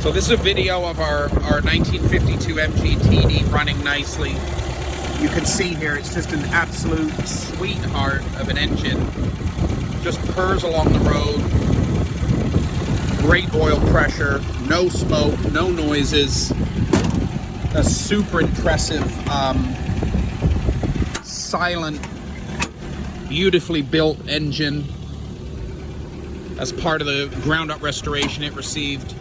So this is a video of our 1952 Mg Td running nicely. You can see here it's just an absolute sweetheart of an engine. Just purrs along the road. Great oil pressure, no smoke, no noises. A super impressive, silent, beautifully built engine as part of the ground-up restoration it received.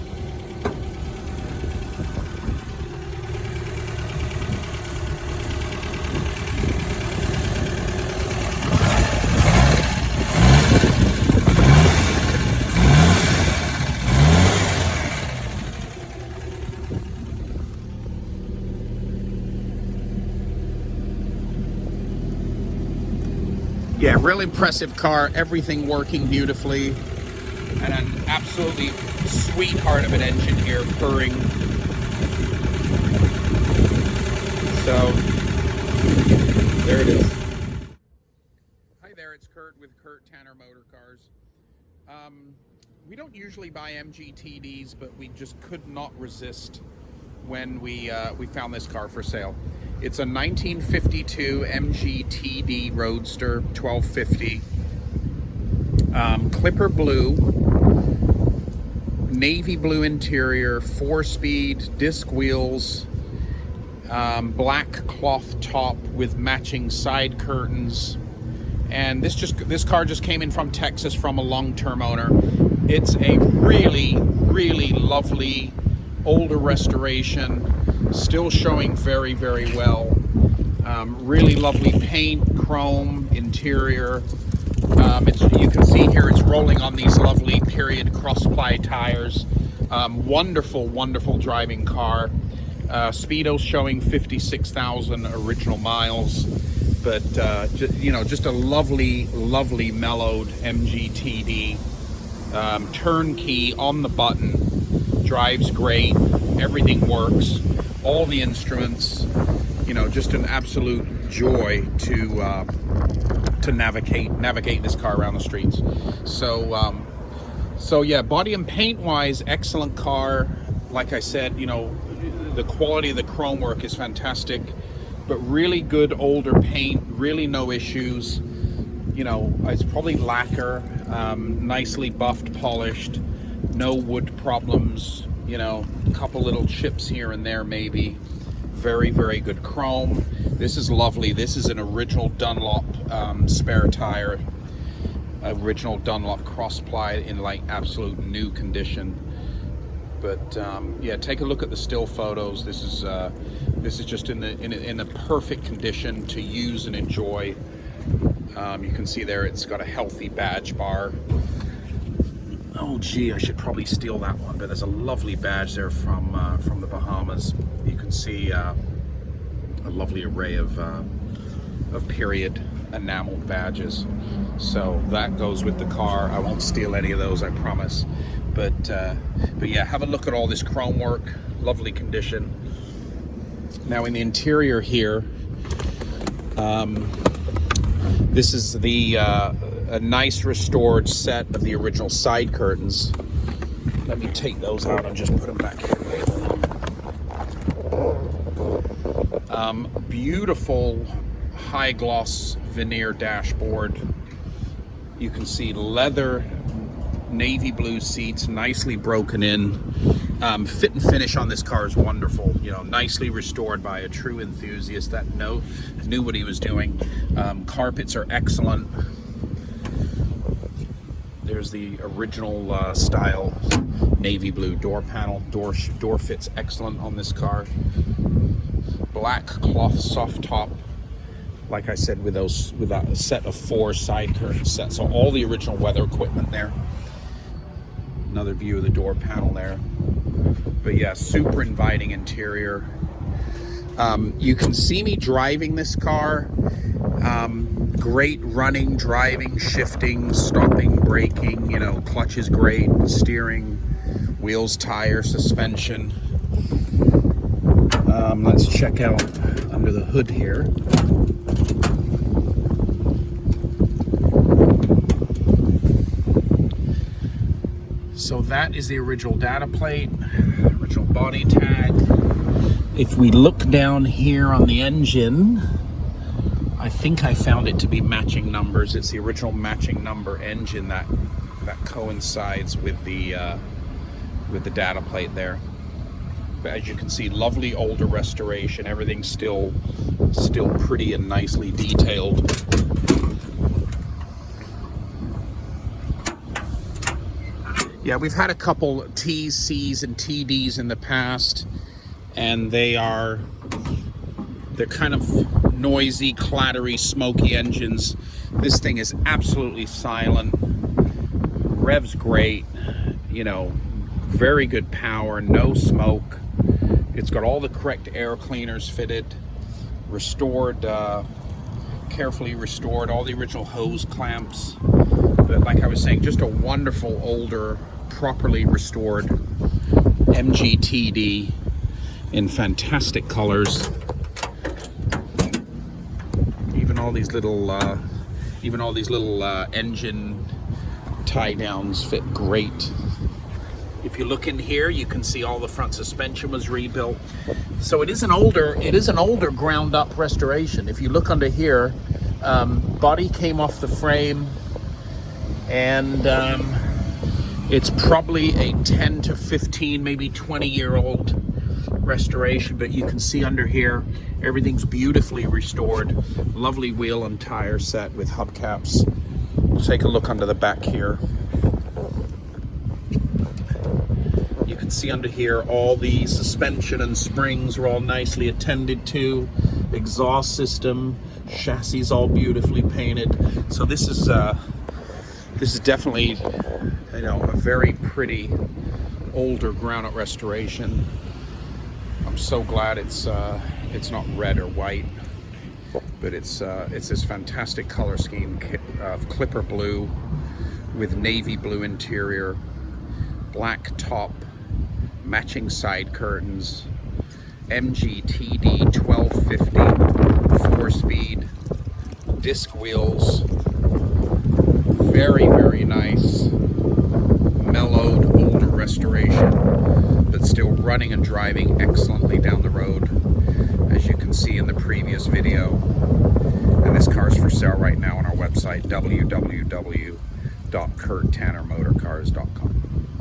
Yeah, real impressive car, everything working beautifully, and an absolutely sweetheart of an engine here, purring. So, there it is. Hi there, it's Kurt with Kurt Tanner Motor Cars. We don't usually buy Mg Tds, but we just could not resist when we found this car for sale. It's a 1952 Mg Td Roadster 1250, Clipper blue, navy blue interior, 4-speed, disc wheels, black cloth top with matching side curtains. And this car just came in from Texas from a long-term owner. It's a really, really lovely older restoration, still showing very, very well. Really lovely paint, chrome, interior. You can see here it's rolling on these lovely period cross-ply tires. Wonderful, wonderful driving car. Speedo's showing 56,000 original miles, but just a lovely, lovely mellowed Mg Td. Turnkey on the button, drives great, everything works, all the instruments, just an absolute joy to navigate this car around the streets. So yeah, body and paint wise, excellent car. Like I said, the quality of the chrome work is fantastic, but really good older paint, really no issues. It's probably lacquer, nicely buffed, polished, no wood problems, a couple little chips here and there maybe. Very, very good chrome. This is lovely. This is an original Dunlop spare tire, original Dunlop cross-ply in like absolute new condition. But yeah, take a look at the still photos. This is just in a perfect condition to use and enjoy. You can see there it's got a healthy badge bar. Oh gee, I should probably steal that one, but there's a lovely badge there from the Bahamas. You can see a lovely array of period enameled badges. So that goes with the car. I won't steal any of those, I promise. But yeah, have a look at all this chrome work, lovely condition. Now in the interior here, this is a nice restored set of the original side curtains. Let me take those out and just put them back here. Beautiful high gloss veneer dashboard. You can see leather navy blue seats, nicely broken in. Fit and finish on this car is wonderful. Nicely restored by a true enthusiast that knew what he was doing. Carpets are excellent. There's the original style navy blue door panel. Door fits excellent on this car. Black cloth soft top, like I said, with that set of 4 side curtain sets. So all the original weather equipment there. Another view of the door panel there. But yeah, super inviting interior. You can see me driving this car. Great running, driving, shifting, stopping, braking, clutch is great, steering, wheels, tire, suspension. Let's check out under the hood here. So that is the original data plate. original body tag. If we look down here on the engine, I think I found it to be matching numbers. It's the original matching number engine that coincides with the data plate there. But as you can see, lovely older restoration. Everything's still pretty and nicely detailed. Yeah, we've had a couple T's, C's, and TDs in the past, and they're kind of noisy, clattery, smoky engines. This thing is absolutely silent. Revs great, you know, very good power, no smoke. It's got all the correct air cleaners fitted, restored, carefully restored, all the original hose clamps. But like I was saying, just a wonderful, older, properly restored Mg Td in fantastic colors. Even all these little engine tie downs fit great. If you look in here, you can see all the front suspension was rebuilt. So it is an older ground up restoration. If you look under here, body came off the frame, and it's probably a 10 to 15, maybe 20-year-old restoration. But you can see under here, everything's beautifully restored. Lovely wheel and tire set with hubcaps. Let's take a look under the back here. You can see under here all the suspension and springs are all nicely attended to. Exhaust system, chassis all beautifully painted. So this is definitely, you know, a very pretty older ground-up restoration. I'm so glad it's not red or white, but it's this fantastic color scheme of clipper blue with navy blue interior, black top, matching side curtains, Mg Td 1250 4-speed, disc wheels, very, very nice, mellowed, older restoration, but still running and driving excellently down the road, as you can see in the previous video. And this car is for sale right now on our website, www.kurttannermotorcars.com.